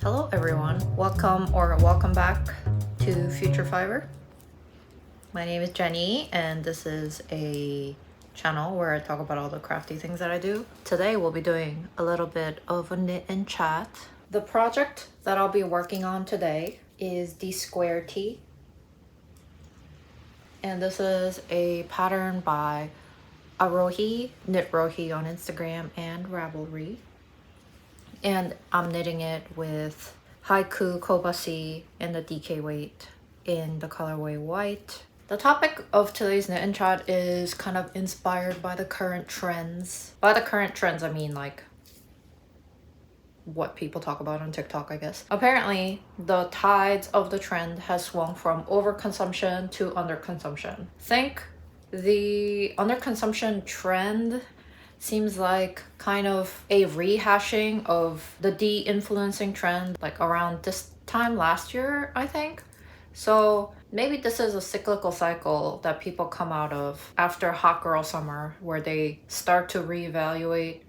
Hello everyone, welcome back to Future Fiber. My name is Jenny and this is a channel where I talk about all the crafty things that I do. Today we'll be doing a little bit of a knit and chat. The project that I'll be working on today is the square tee. And this is a pattern by Arohi, Knit Rohi on Instagram and Ravelry. And I'm knitting it with Haiku Kobasi in the DK weight in the colorway white. The topic of today's knit and chat is kind of inspired by the current trends. By the current trends, I mean like what people talk about on TikTok, I guess. Apparently, the tides of the trend has swung from overconsumption to underconsumption. Think the underconsumption trend seems like kind of a rehashing of the de-influencing trend like around this time last year, I think. So maybe this is a cyclical cycle that people come out of after hot girl summer, where they start to reevaluate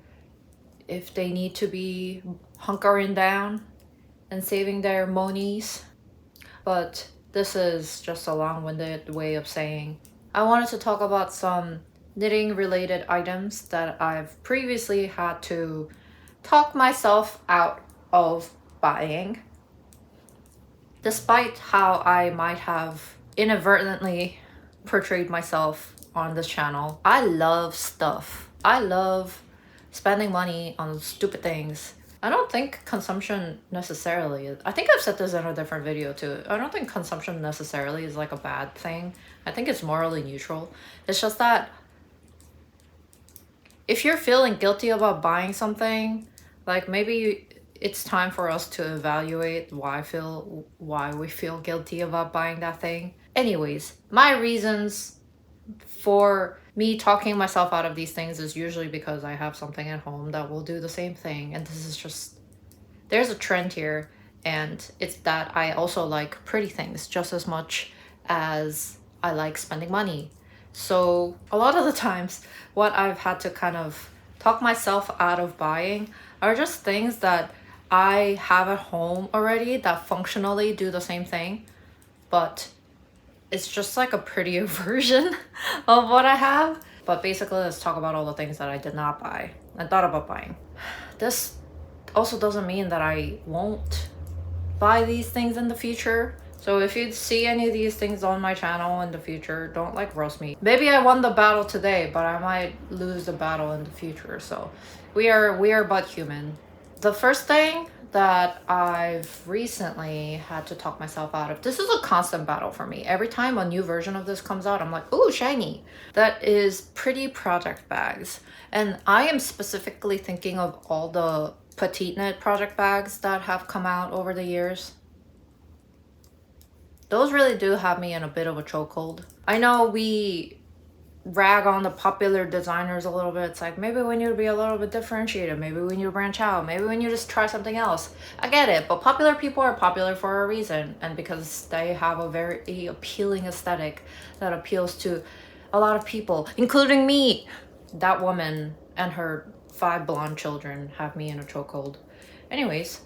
if they need to be hunkering down and saving their monies. But this is just a long-winded way of saying I wanted to talk about some knitting related items that I've previously had to talk myself out of buying. Despite how I might have inadvertently portrayed myself on this channel, I love stuff. I love spending money on stupid things. I don't think consumption necessarily, I think I've said this in a different video too, I don't think consumption necessarily is like a bad thing. I think it's morally neutral. It's just that if you're feeling guilty about buying something, like maybe it's time for us to evaluate why we feel guilty about buying that thing. Anyways, my reasons for me talking myself out of these things is usually because I have something at home that will do the same thing. And this is just, there's a trend here, and it's that I also like pretty things just as much as I like spending money. So a lot of the times what I've had to kind of talk myself out of buying are just things that I have at home already that functionally do the same thing, but it's just like a prettier version of what I have. But basically, let's talk about all the things that I did not buy and thought about buying. This also doesn't mean that I won't buy these things in the future. So if you see any of these things on my channel in the future, don't like roast me. Maybe I won the battle today, but I might lose the battle in the future. So we are but human. The first thing that I've recently had to talk myself out of, this is a constant battle for me. Every time a new version of this comes out, I'm like, ooh, shiny. That is pretty project bags. And I am specifically thinking of all the petite knit project bags that have come out over the years. Those really do have me in a bit of a chokehold. I know we rag on the popular designers a little bit. It's like, maybe we need to be a little bit differentiated. Maybe we need to branch out. Maybe we need to just try something else. I get it, but popular people are popular for a reason. And because they have a very appealing aesthetic that appeals to a lot of people, including me. That woman and her 5 blonde children have me in a chokehold. Anyways,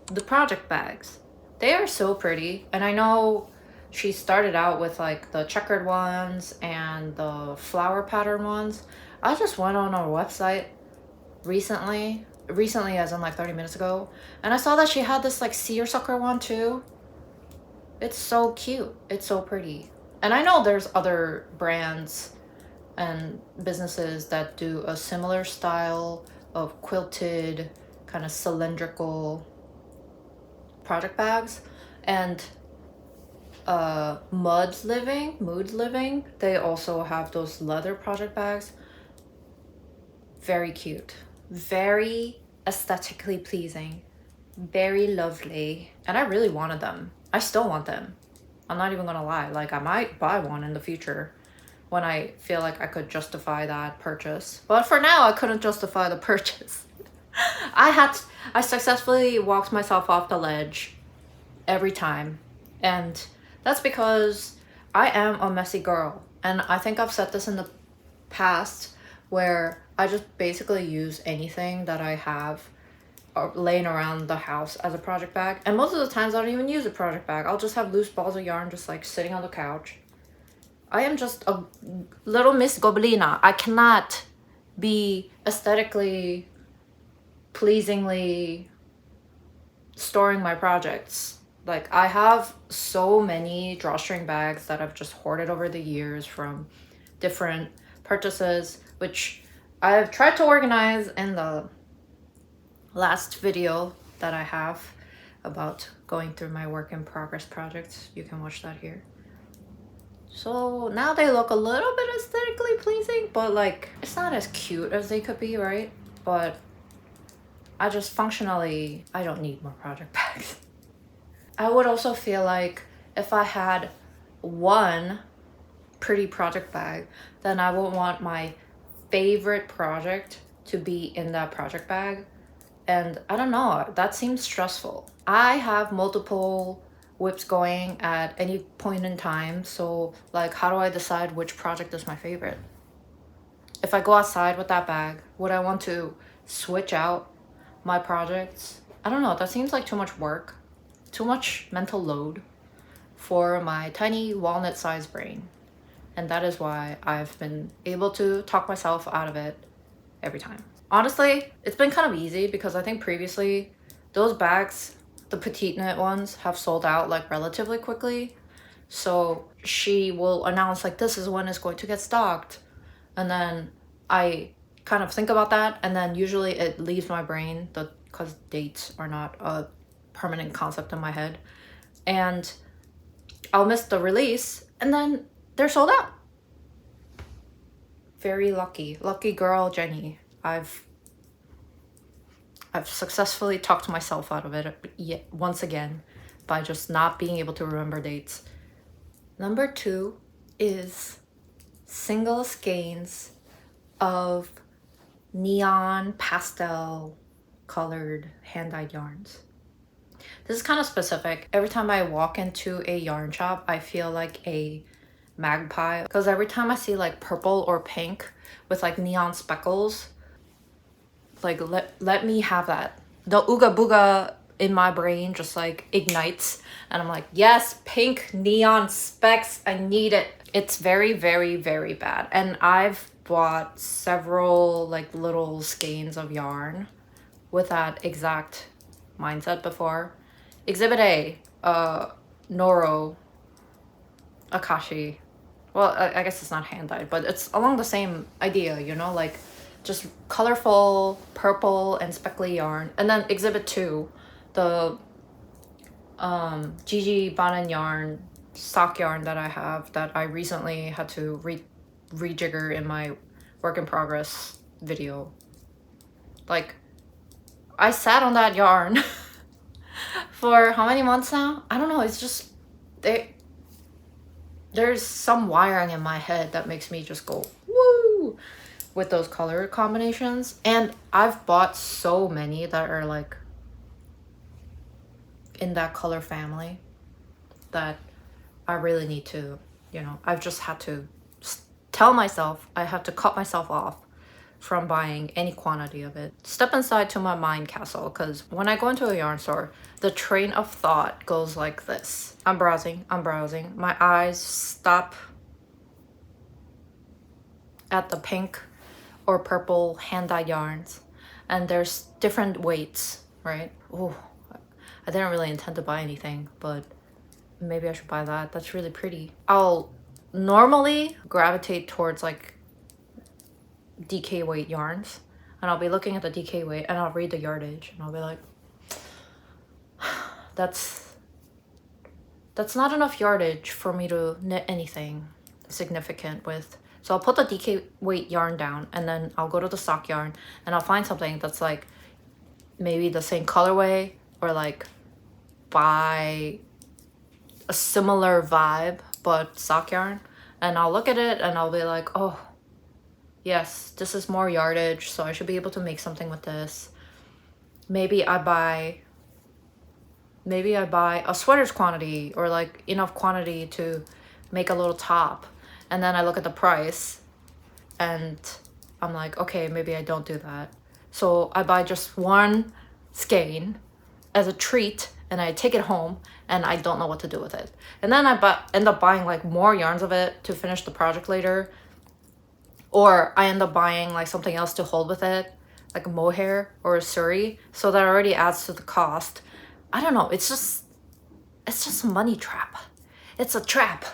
the project bags. They are so pretty, and I know she started out with like the checkered ones and the flower pattern ones. I just went on her website recently as in like 30 minutes ago, and I saw that she had this like seersucker one too. It's so cute. It's so pretty. And I know there's other brands and businesses that do a similar style of quilted kind of cylindrical project bags. And Mood Living, they also have those leather project bags. Very cute, very aesthetically pleasing, very lovely, and I really wanted them. I still want them. I'm not even gonna lie, like I might buy one in the future when I feel like I could justify that purchase, but for now I couldn't justify the purchase. I successfully walked myself off the ledge every time, and that's because I am a messy girl. And I think I've said this in the past, where I just basically use anything that I have are laying around the house as a project bag. And most of the times I don't even use a project bag. I'll just have loose balls of yarn just like sitting on the couch. I am just a little Miss Gobelina. I cannot be aesthetically, pleasingly storing my projects. Like, I have so many drawstring bags that I've just hoarded over the years from different purchases, which I've tried to organize in the last video that I have about going through my work in progress projects. You can watch that here. So now they look a little bit aesthetically pleasing, but like, it's not as cute as they could be, right? But I just functionally, I don't need more project bags. I would also feel like if I had one pretty project bag, then I would want my favorite project to be in that project bag. And I don't know, that seems stressful. I have multiple whips going at any point in time, so like, how do I decide which project is my favorite? If I go outside with that bag, would I want to switch out my projects? I don't know, that seems like too much work, too much mental load for my tiny walnut-sized brain. And that is why I've been able to talk myself out of it every time. Honestly, it's been kind of easy because I think previously those bags, the petite knit ones, have sold out like relatively quickly. So she will announce like, this is when it's going to get stocked. And then I kind of think about that, and then usually it leaves my brain because dates are not a permanent concept in my head. And I'll miss the release and then they're sold out. Very lucky. Lucky girl, Jenny. I've successfully talked myself out of it yet once again by just not being able to remember dates. Number 2 is single skeins of neon pastel colored hand-dyed yarns. This is kind of specific. Every time I walk into a yarn shop, I feel like a magpie because every time I see like purple or pink with like neon speckles, like let me have that. The ooga booga in my brain just like ignites and I'm like, yes, pink neon specks, I need it. It's very, very, very bad. And I've bought several like little skeins of yarn with that exact mindset before. Exhibit A, Noro, Akashi. Well, I guess it's not hand-dyed, but it's along the same idea, you know, like just colorful purple and speckly yarn. And then exhibit 2, the Gigi Banan yarn, sock yarn that I have that I recently had to rejigger in my work in progress video. Like, I sat on that yarn for how many months now? I don't know, it's just there's some wiring in my head that makes me just go woo with those color combinations. And I've bought so many that are like in that color family that I really need to, you know, I've just had to tell myself I have to cut myself off from buying any quantity of it. Step inside to my mind castle, because when I go into a yarn store, the train of thought goes like this. I'm browsing, my eyes stop at the pink or purple hand-dyed yarns, and there's different weights, right? Oh, I didn't really intend to buy anything, but maybe I should buy that. That's really pretty. I'll normally gravitate towards like DK weight yarns, and I'll be looking at the DK weight and I'll read the yardage and I'll be like, that's not enough yardage for me to knit anything significant with. So I'll put the DK weight yarn down and then I'll go to the sock yarn and I'll find something that's like maybe the same colorway or like by a similar vibe but sock yarn, and I'll look at it and I'll be like, oh yes, this is more yardage, so I should be able to make something with this. Maybe I buy a sweater's quantity or like enough quantity to make a little top, and then I look at the price and I'm like, okay, maybe I don't do that. So I buy just one skein as a treat, and I take it home and I don't know what to do with it. And then I end up buying like more yarns of it to finish the project later. Or I end up buying like something else to hold with it, like a mohair or a suri. So that already adds to the cost. I don't know, it's just a money trap. It's a trap.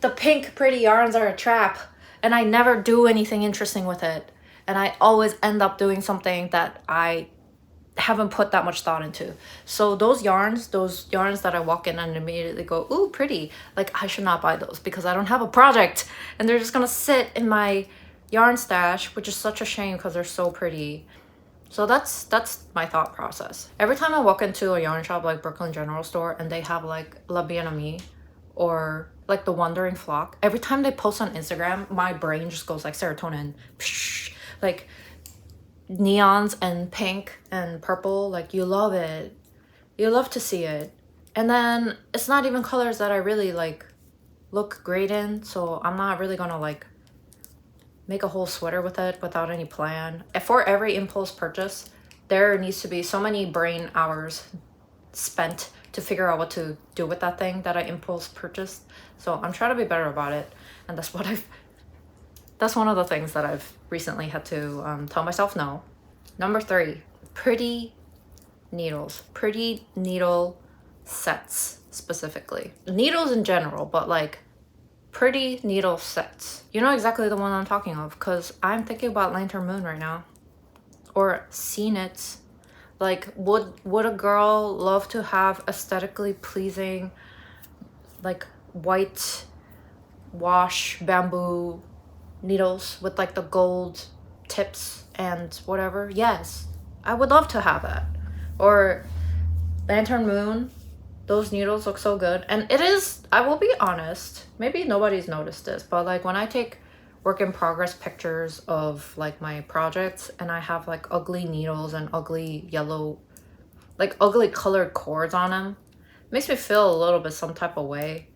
The pink pretty yarns are a trap, and I never do anything interesting with it. And I always end up doing something that I haven't put that much thought into. So those yarns that I walk in and immediately go, ooh, pretty, like I should not buy those because I don't have a project, and they're just gonna sit in my yarn stash, which is such a shame because they're so pretty. So that's my thought process. Every time I walk into a yarn shop like Brooklyn General Store and they have like La Bien-Aimée or like the Wandering Flock, every time they post on Instagram, my brain just goes like serotonin. Psh, like neons and pink and purple, like you love it. You love to see it. And then it's not even colors that I really like look great in, so I'm not really gonna like make a whole sweater with it without any plan. For every impulse purchase, there needs to be so many brain hours spent to figure out what to do with that thing that I impulse purchased. So I'm trying to be better about it, and that's one of the things that I've recently had to tell myself no. Number 3, pretty needles. Pretty needle sets specifically. Needles in general, but like pretty needle sets. You know exactly the one I'm talking of, because I'm thinking about Lantern Moon right now. Or sea knits. Like, would a girl love to have aesthetically pleasing, like, white wash bamboo needles with like the gold tips and whatever? Yes, I would love to have that. Or Lantern Moon, those needles look so good. And it is, I will be honest, maybe nobody's noticed this, but like when I take work in progress pictures of like my projects and I have like ugly needles and ugly yellow, like ugly colored cords on them, it makes me feel a little bit some type of way.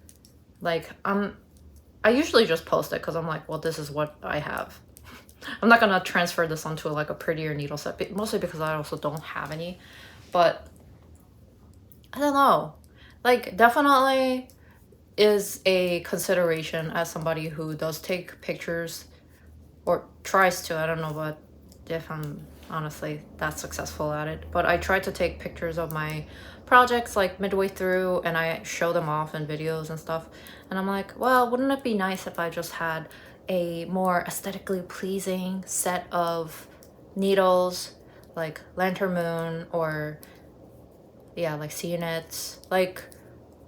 Like I usually just post it because I'm like, well, this is what I have. I'm not gonna transfer this onto like a prettier needle set, mostly because I also don't have any. But I don't know, like definitely is a consideration as somebody who does take pictures or tries to. I don't know what if I'm honestly that successful at it, but I try to take pictures of my projects like midway through and I show them off in videos and stuff, and I'm like, well, wouldn't it be nice if I just had a more aesthetically pleasing set of needles like Lantern Moon or yeah, like sea knits, like,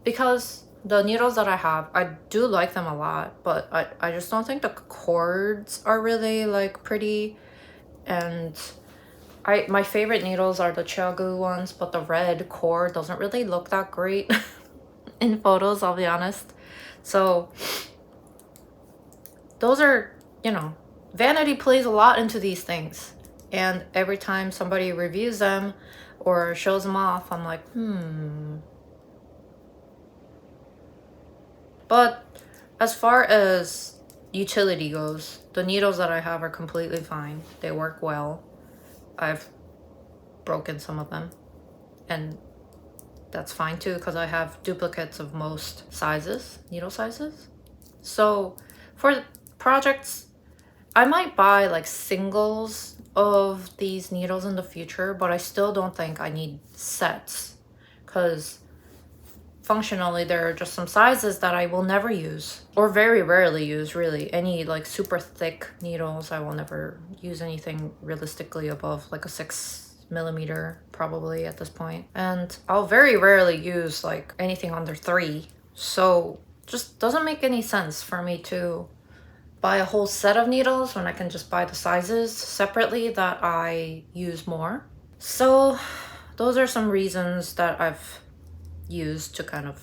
because the needles that I have, I do like them a lot, but I just don't think the cords are really like pretty. And my favorite needles are the Chiagu ones, but the red cord doesn't really look that great in photos, I'll be honest. So those are, you know, vanity plays a lot into these things. And every time somebody reviews them or shows them off, I'm like, But as far as utility goes, the needles that I have are completely fine. They work well. I've broken some of them, and that's fine too because I have duplicates of most sizes, needle sizes. So for projects, I might buy like singles of these needles in the future, but I still don't think I need sets because functionally there are just some sizes that I will never use or very rarely use. Really, any like super thick needles, I will never use anything realistically above like a 6mm probably at this point, and I'll very rarely use like anything under 3. So just doesn't make any sense for me to buy a whole set of needles when I can just buy the sizes separately that I use more. So those are some reasons that I've used to kind of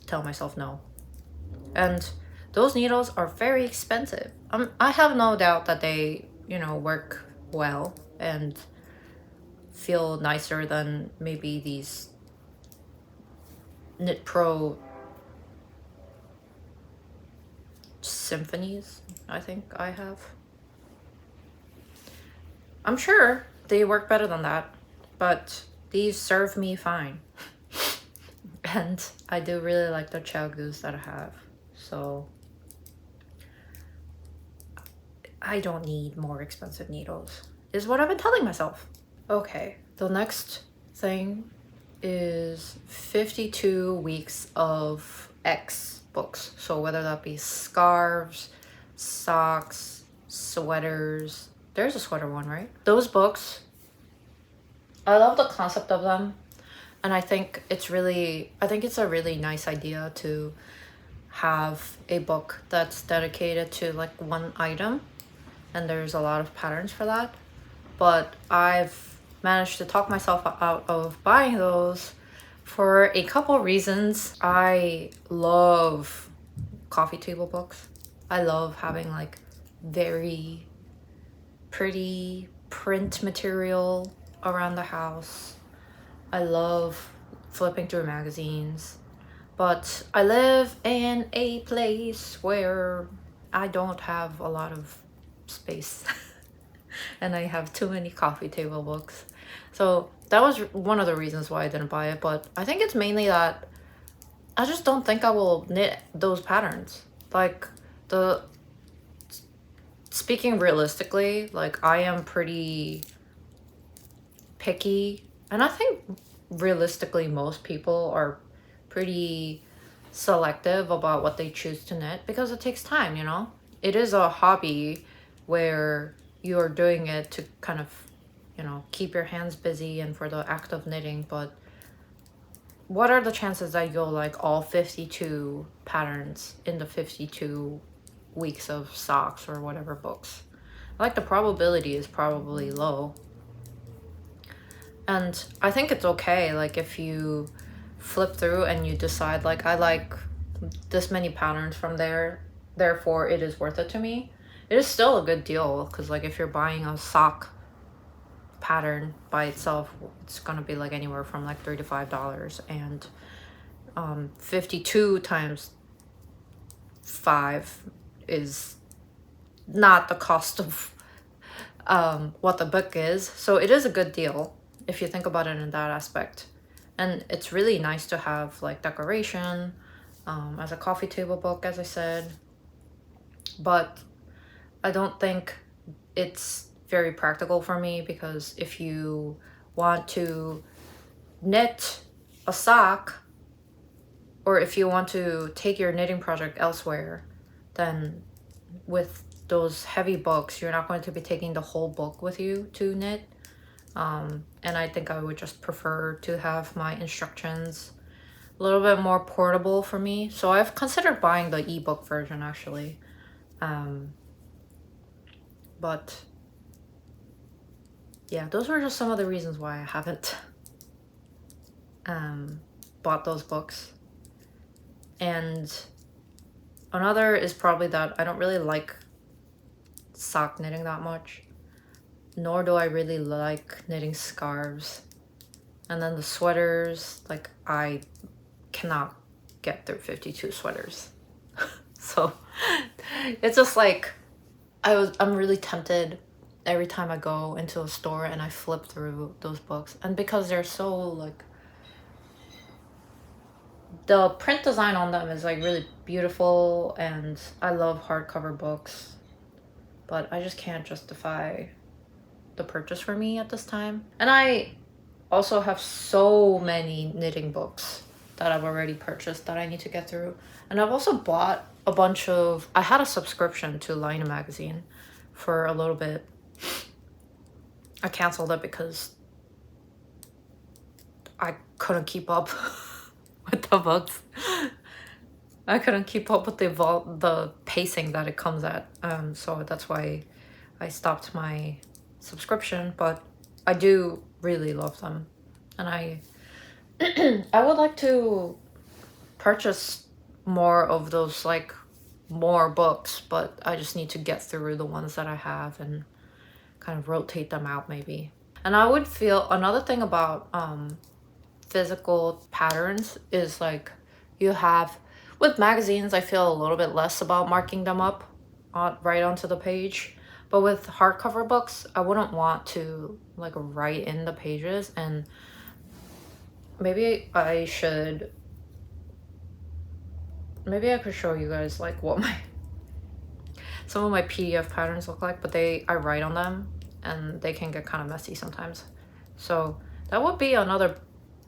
tell myself no. And those needles are very expensive. I have no doubt that they, you know, work well and feel nicer than maybe these Knit Pro Symphonies, I think I have. I'm sure they work better than that, but these serve me fine. And I do really like the chagus that I have, so I don't need more expensive needles, is what I've been telling myself. Okay, the next thing is 52 weeks of X books. So whether that be scarves, socks, sweaters. There's a sweater one, right? Those books, I love the concept of them. And I think it's a really nice idea to have a book that's dedicated to like one item. And there's a lot of patterns for that. But I've managed to talk myself out of buying those for a couple reasons. I love coffee table books. I love having like very pretty print material around the house. I love flipping through magazines, but I live in a place where I don't have a lot of space and I have too many coffee table books. So that was one of the reasons why I didn't buy it, but I think it's mainly that I just don't think I will knit those patterns. Like, speaking realistically, like, I am pretty picky, and I think realistically most people are pretty selective about what they choose to knit because it takes time, you know? It is a hobby where you're doing it to kind of, you know, keep your hands busy and for the act of knitting, but what are the chances that you'll like all 52 patterns in the 52 weeks of socks or whatever books? Like, the probability is probably low. And I think it's okay, like, if you flip through and you decide, like, I like this many patterns from there, therefore it is worth it to me. It is still a good deal, because, like, if you're buying a sock pattern by itself, it's gonna be, like, anywhere from, like, $3 to $5, and 52 times 5 is not the cost of what the book is. So it is a good deal if you think about it in that aspect. And it's really nice to have like decoration as a coffee table book, as I said. But I don't think it's very practical for me, because if you want to knit a sock, or if you want to take your knitting project elsewhere, then with those heavy books, you're not going to be taking the whole book with you to knit. And I think I would just prefer to have my instructions a little bit more portable for me. So I've considered buying the ebook version, actually. But yeah, those were just some of the reasons why I haven't bought those books. And another is probably that I don't really like sock knitting that much, nor do I really like knitting scarves. And then the sweaters, like, I cannot get through 52 sweaters. So it's just like I'm really tempted every time I go into a store and I flip through those books, and because they're so like, the print design on them is like really beautiful, and I love hardcover books, but I just can't justify the purchase for me at this time. And I also have so many knitting books that I've already purchased that I need to get through. And I've also bought a bunch of, I had a subscription to Lina magazine for a little bit. I canceled it because I couldn't keep up with the books. I couldn't keep up with the pacing that it comes at. So that's why I stopped my subscription, but I do really love them. And I would like to purchase more of those, like, more books, but I just need to get through the ones that I have and kind of rotate them out maybe. And I would feel another thing about physical patterns is, like, you have, with magazines, I feel a little bit less about marking them up right onto the page. But with hardcover books, I wouldn't want to like write in the pages. And maybe I could show you guys like what my some of my PDF patterns look like, but I write on them and they can get kind of messy sometimes. So that would be another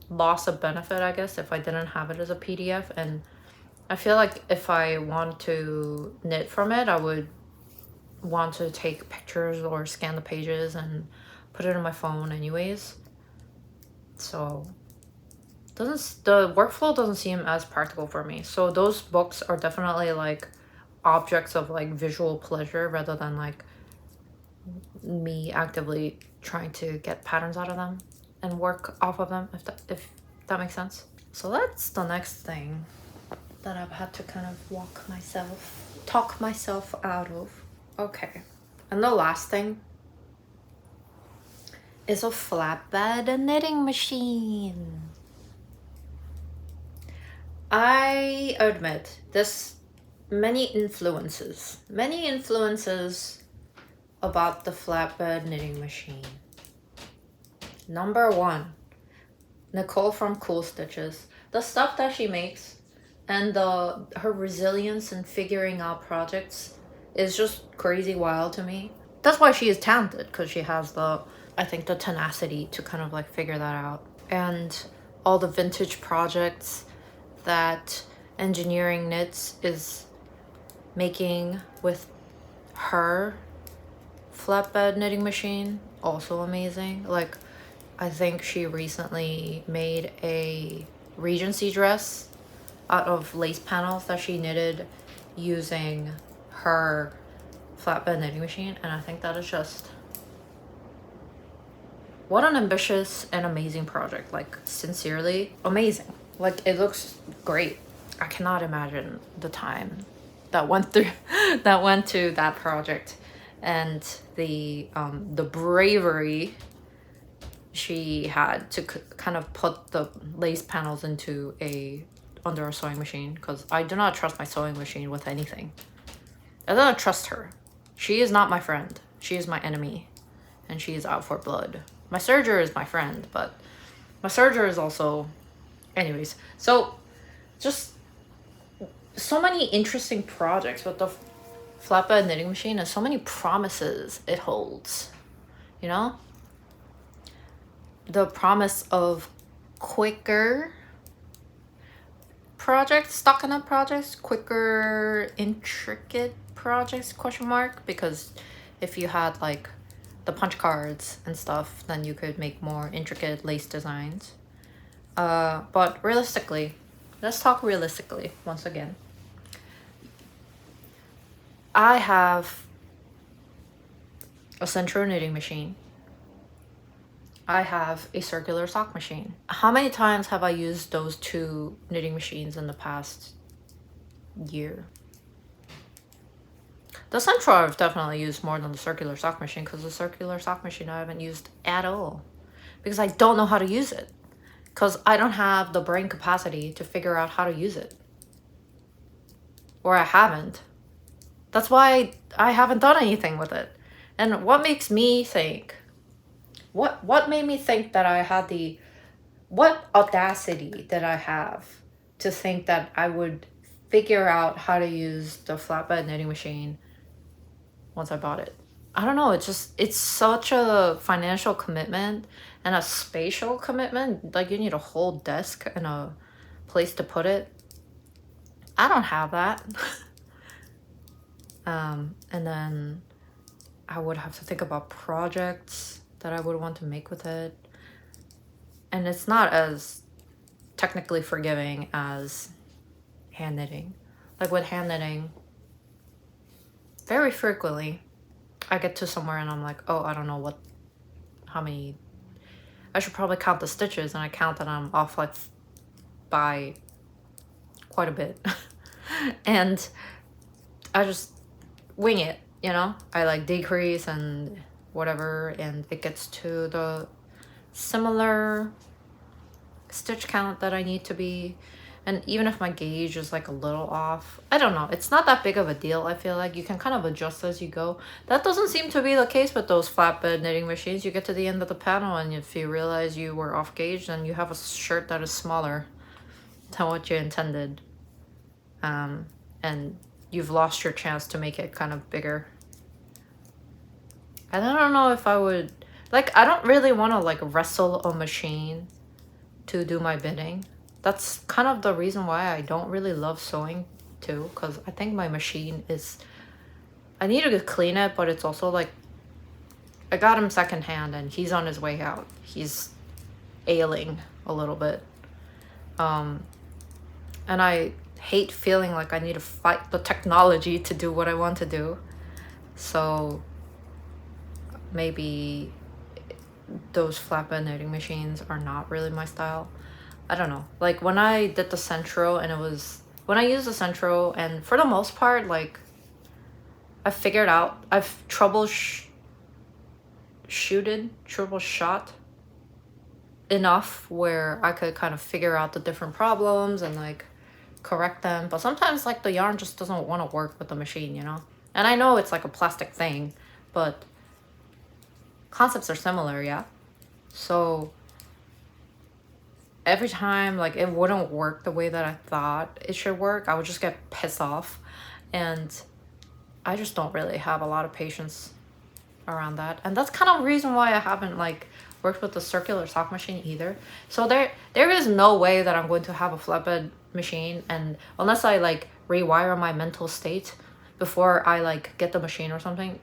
loss of benefit, I guess, if I didn't have it as a PDF. And I feel like if I want to knit from it, I would want to take pictures or scan the pages and put it on my phone anyways. So the workflow doesn't seem as practical for me. So those books are definitely like objects of like visual pleasure rather than like me actively trying to get patterns out of them and work off of them, if that makes sense. So that's the next thing that I've had to kind of talk myself out of. Okay, and the last thing is a flatbed knitting machine. I admit this many influences about the flatbed knitting machine. Number one, Nicole from Cool Stitches. The stuff that she makes and her resilience in figuring out projects is just crazy wild to me. That's why she is talented, because she has the tenacity to kind of like figure that out. And all the vintage projects that Engineering Knits is making with her flatbed knitting machine, also amazing. Like, I think she recently made a Regency dress out of lace panels that she knitted using her flatbed knitting machine, and I think that is just what an ambitious and amazing project. Like, sincerely amazing. Like, it looks great. I cannot imagine the time that went to that project, and the bravery she had to kind of put the lace panels under a sewing machine, because I do not trust my sewing machine with anything. I don't trust her. She is not my friend. She is my enemy, and she is out for blood. My serger is my friend, but my serger is also... Anyways, so just so many interesting projects with the flatbed knitting machine, and so many promises it holds, you know? The promise of quicker projects, stockinette projects, quicker intricate projects, question mark, because if you had like the punch cards and stuff, then you could make more intricate lace designs. But realistically, let's talk realistically once again. I have a central knitting machine. I have a circular sock machine. How many times have I used those two knitting machines in the past year? The central I've definitely used more than the circular sock machine, because the circular sock machine I haven't used at all, because I don't know how to use it, because I don't have the brain capacity to figure out how to use it, or I haven't. That's why I haven't done anything with it. And what makes me think, what made me think that I had what audacity did I have to think that I would figure out how to use the flatbed knitting machine once I bought it? I don't know, it's such a financial commitment and a spatial commitment. Like, you need a whole desk and a place to put it. I don't have that. And then I would have to think about projects that I would want to make with it. And it's not as technically forgiving as hand knitting. Like, with hand knitting, very frequently I get to somewhere and I'm like, oh, I don't know how many, I should probably count the stitches, and I count that I'm off like by quite a bit. And I just wing it, you know? I like decrease and whatever, and it gets to the similar stitch count that I need to be And even if my gauge is like a little off, I don't know, it's not that big of a deal. I feel like you can kind of adjust as you go. That doesn't seem to be the case with those flatbed knitting machines. You get to the end of the panel, and if you realize you were off gauge, then you have a shirt that is smaller than what you intended. And you've lost your chance to make it kind of bigger. And I don't know if I would, like, I don't really want to like wrestle a machine to do my bidding. That's kind of the reason why I don't really love sewing too, because I think my machine is, I need to clean it, but it's also like, I got him secondhand and he's on his way out. He's ailing a little bit. And I hate feeling like I need to fight the technology to do what I want to do. So maybe those flatbed knitting machines are not really my style. I don't know. Like when I did the Centro, and when I used the Centro, and for the most part, like I figured out, I've troubleshot enough where I could kind of figure out the different problems and like correct them. But sometimes like the yarn just doesn't want to work with the machine, you know? And I know it's like a plastic thing, but concepts are similar, yeah? So every time like it wouldn't work the way that I thought it should work, I would just get pissed off. And I just don't really have a lot of patience around that. And that's kind of the reason why I haven't like worked with the circular sock machine either. So there is no way that I'm going to have a flatbed machine, and unless I like rewire my mental state before I like get the machine or something,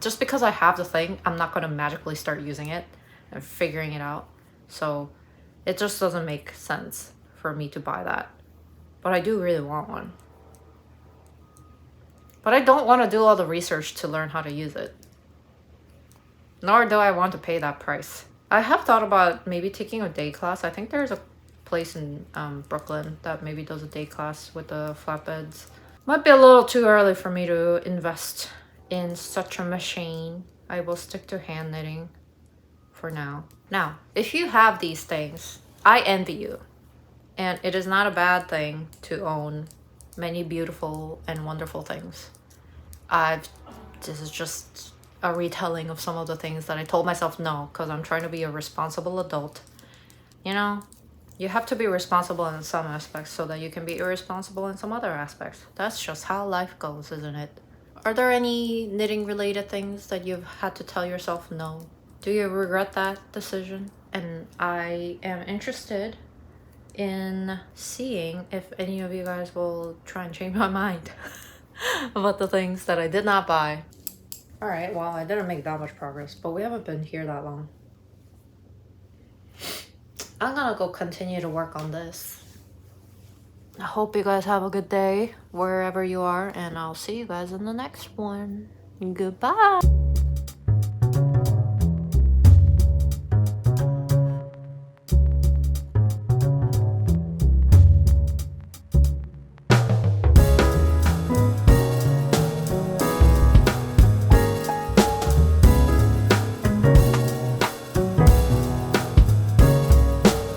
just because I have the thing, I'm not going to magically start using it and figuring it out. So it just doesn't make sense for me to buy that. But I do really want one. But I don't want to do all the research to learn how to use it. Nor do I want to pay that price. I have thought about maybe taking a day class. I think there's a place in Brooklyn that maybe does a day class with the flatbeds. Might be a little too early for me to invest in such a machine. I will stick to hand knitting for now. Now, if you have these things, I envy you. And it is not a bad thing to own many beautiful and wonderful things. This is just a retelling of some of the things that I told myself no, because I'm trying to be a responsible adult. You know, you have to be responsible in some aspects so that you can be irresponsible in some other aspects. That's just how life goes, isn't it? Are there any knitting related things that you've had to tell yourself no? Do you regret that decision? And I am interested in seeing if any of you guys will try and change my mind about the things that I did not buy. All right, well, I didn't make that much progress, but we haven't been here that long. I'm gonna go continue to work on this. I hope you guys have a good day wherever you are, and I'll see you guys in the next one. Goodbye.